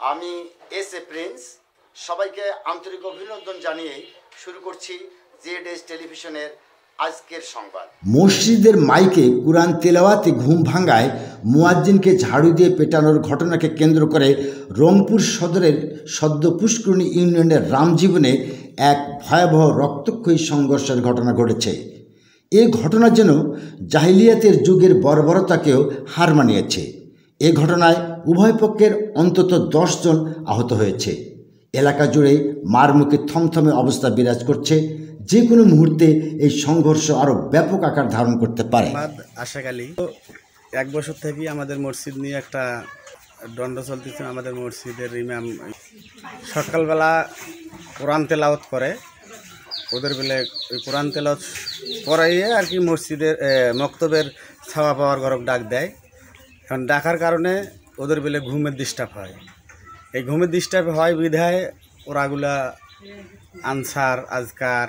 আমি S A Prince সবাইকে আন্তরিক অভিনন্দন জানিয়ে শুরু করছি জেডএস টেলিভিশনের আজকের সংবাদ। মসজিদের মাইকে কুরআন তেলাওয়াতে ঘুম ভাঙায় মুয়াজ্জিনকে ঝাড়ু দিয়ে পেটানোর ঘটনাকে কেন্দ্র করে রংপুর সদরের সদ্য পুষ্করণী ইউনিয়নের রামজীবনে এক ভয়াবহ রক্তক্ষয়ী সংঘর্ষের ঘটনা ঘটেছে। এ ঘটনা যেন জাহিলিয়াতের যুগের বর্বরতাকেও হার মানিয়েছে। এ ঘটনায় উভয় পক্ষের অন্তত 10 জন আহত হয়েছে। এলাকা জুড়ে মারমুখী থমথমে অবস্থা বিরাজ করছে। যে কোনো মুহূর্তে এই সংঘর্ষ আরও ব্যাপক আকার ধারণ করতে পারে। আশাকালী 1 বছর থেকেই আমাদের মসজিদ নিয়ে একটা দ্বন্দ্ব চলতেছে। আমাদের মসজিদের ইমাম সকালবেলা কোরআন তেলাওয়াত করে, ওদের বেলে ওই কোরআন তেলাওয়াত করাইয়ে আর কি মসজিদের মক্তবের ছাওয়া পাওয়ার ঘরক ডাক দেয়। এখন ডাকার কারণে ওদের বেলে ঘুমের ডিস্টার্ব হয়। এই ঘুমের ডিস্টার্ব হয় বিধায় ওরাগুলা আনসার আজকার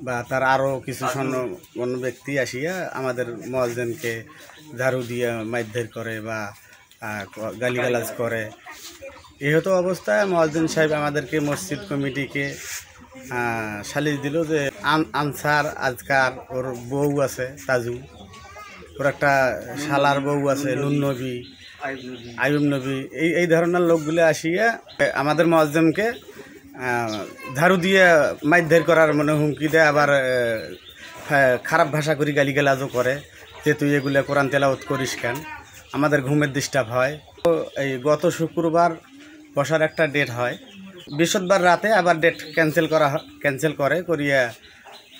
বা তার আরও কিছু অন্য ব্যক্তি আসিয়া আমাদের মুয়াজ্জিনকে ঝাড়ু দিয়ে মারধর করে বা গালিগালাজ করে। এহেতু অবস্থায় মুয়াজ্জিন সাহেব আমাদেরকে মসজিদ কমিটিকে সালিশ দিল যে আনসার আজকার ওর বউ আছে তাজু, ওর একটা শালার বউ আছে নুননবী আয়ুব নবী, এই ধরনের লোকগুলো আসিয়া আমাদের মুয়াজ্জিনকে ঝাড়ু দিয়ে মারধর করার হুমকি দেয়। আবার খারাপ ভাষা করি গালিগালাজও করে যে তুই এগুলো কোরআন তেলাওয়াত করিস কেন, আমাদের ঘুমের ডিস্টার্ব হয়। তো এই গত শুক্রবার বসার একটা ডেট হয়, বৃহস্পতিবার রাতে আবার ডেট ক্যান্সেল করিয়া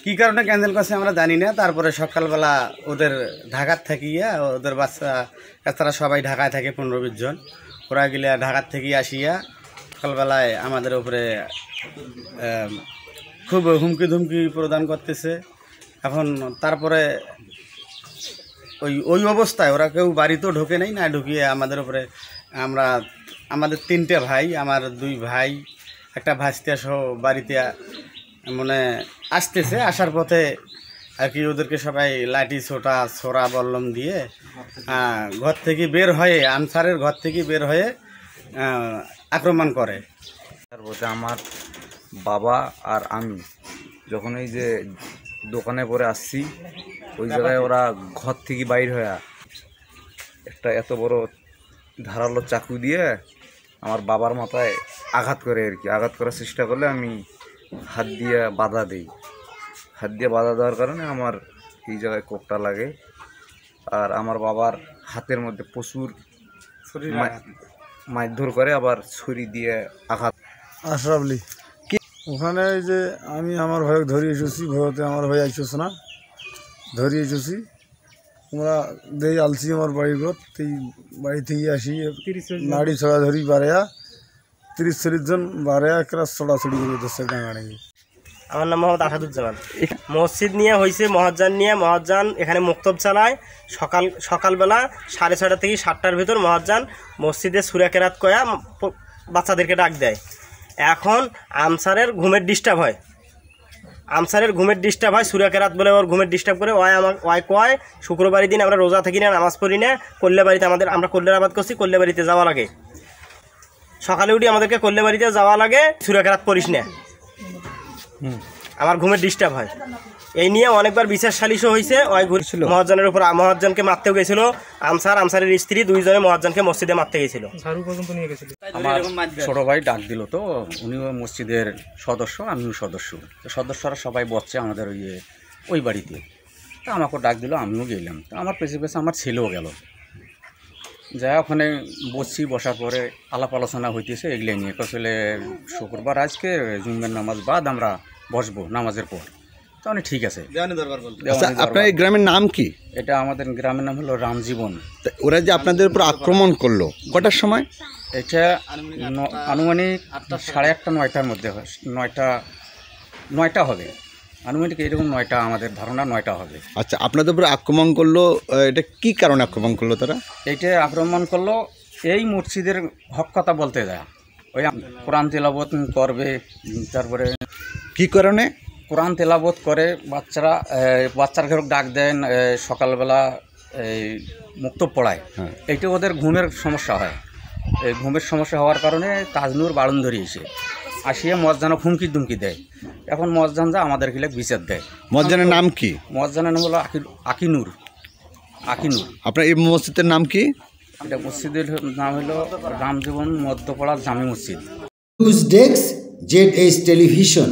কী কারণে ক্যান্সেল করছে আমরা জানি না। তারপরে সকালবেলা ওদের ঢাকার থাকিয়া ওদের বাচ্চারা সবাই ঢাকায় থাকে 15-20 জন, ওরা গিলা ঢাকার থেকে আসিয়া সকালবেলায় আমাদের উপরে খুব হুমকি ধুমকি প্রদান করতেছে। এখন তারপরে ওই অবস্থায় ওরা কেউ বাড়িতেও ঢোকে নাই, না ঢুকিয়ে আমাদের উপরে আমাদের 3টে ভাই, আমার 2 ভাই, একটা ভাস্তিয়া সহ বাড়িতে আসতেছে। আসার পথে আর কি ওদেরকে সবাই লাঠি ছোড়া বল্লম দিয়ে ঘর থেকে বের হয়ে আনসারের ঘর থেকে বের হয়ে আক্রমণ করে। আমার বাবা আর আমি যখন এই যে দোকানে পরে আসছি, ওই জায়গায় ওরা ঘর থেকে বাইর হয়ে একটা এত বড় ধারালো চাকু দিয়ে আমার বাবার মাথায় আঘাত করে আর কি। আঘাত করার চেষ্টা করলে আমি হাত দিয়ে বাধা দিই। হাত দিয়ে বাধা দেওয়ার কারণে আমার এই জায়গায় কোপটা লাগে। আর আমার বাবার হাতের মধ্যে প্রচুর মারধর করে, আবার ছুরি দিয়ে আঘাত। আশরাফলি ওখানে যে আমি আমার ভাই ধরিয়ে এসেছি, ভয়তে আমার ভাই আইসছ না, ধরিয়ে এসেছি। আমরা দেই আলছি আমার বাড়ির ঘর, এই বাড়ি থেকে আসি নাড়ি ছড়া ধরি বাড়াইয়া 30-40 জন বাড়াইয়া একটা ছড়াছড়ি করে দিচ্ছে ডাঙাড়ি। আমার নাম মোহাম্মদ আসাদুজ্জামান। মসজিদ নিয়ে হয়েছে মহাজ্জান নিয়ে, মহাজ্জান এখানে মুক্তব চালায়। সকালবেলা 6:30 থেকে 7টার ভিতর মহাজ্জান মসজিদে সূরা কেরাত কয়া বাচ্চাদেরকে ডাক দেয়। এখন আমসারের ঘুমের ডিস্টার্ব হয়, সূরা কেরাত বলে ওর ঘুমের ডিস্টার্ব করে। ওই কয় শুক্রবারের দিন আমরা রোজা থাকি না, নামাজ পড়ি না, কল্যাবাড়িতে আমরা কল্যাবাদ করছি, কল্যাবাড়িতে যাওয়া লাগে। সকালে উঠি আমাদেরকে কল্যাবাড়িতে যাওয়া লাগে, সূরা কেরাত পড়িস না, আমার ঘুমের ডিস্টার্ব হয়। এই নিয়ে অনেকবার বিচার সালিশও হয়েছে। ওই ঘুরছিল মহাজ্জানের উপর, মহাজ্জানকে আমসারের স্ত্রী 2 জনে মহাজ্জানকে মসজিদে মারতে গেছিল। আমার ছোট ভাই ডাক দিল, তো উনিও মসজিদের সদস্য, আমিও সদস্যরা সবাই বসছে আমাদের ওই বাড়িতে। তো আমাকে ডাক দিল, আমিও গেলাম। তো আমার পেছে আমার ছেলেও গেল। যাই ওখানে বসার পরে আলাপ আলোচনা হইতেছে এগুলো নিয়ে। আসলে শুক্রবার আজকে জুম্মার নামাজ বাদ আমরা বসবো নামাজের পর। তাহলে ঠিক আছে। আপনার এই গ্রামের নাম কি? এটা আমাদের গ্রামের নাম হলো রামজীবন। ওরা যে আপনাদের উপর আক্রমণ করলো কটার সময়? এটা আনুমানিক 8:30 9টার মধ্যে, 9টা হবে আনুমানিক, এরকম 9টা আমাদের ধারণা 9টা হবে। আচ্ছা, আপনাদের উপরে আক্রমণ করলো, এটা কি কারণে আক্রমণ করলো তারা? এটা আক্রমণ করলো এই মসজিদের হক কথা বলতে দেয়, ওই কোরআন তেলাওয়াত করবে। তারপরে কি কারণে কোরআন তেলাওয়াত করে বাচ্চার ঘরে ডাক দেন, সকালবেলা এই মুক্তব পড়ায়। এইটা ওদের ঘুমের সমস্যা হয়। এই ঘুমের সমস্যা হওয়ার কারণে তাজনুর বাড়ন ধরিয়েছে, আসিয়ে মসজানও হুমকি দুমকি দেয়। এখন মসজান যা আমাদের কিলে বিচার দেয়। মসজিদের নাম কি? মসজানের নাম হলো আকিনুর। আপনার এই মসজিদের নাম কি? এটা মসজিদের নাম হলো রামজীবন মধ্যপাড়া জামে মসজিদ। News desk, ZS television.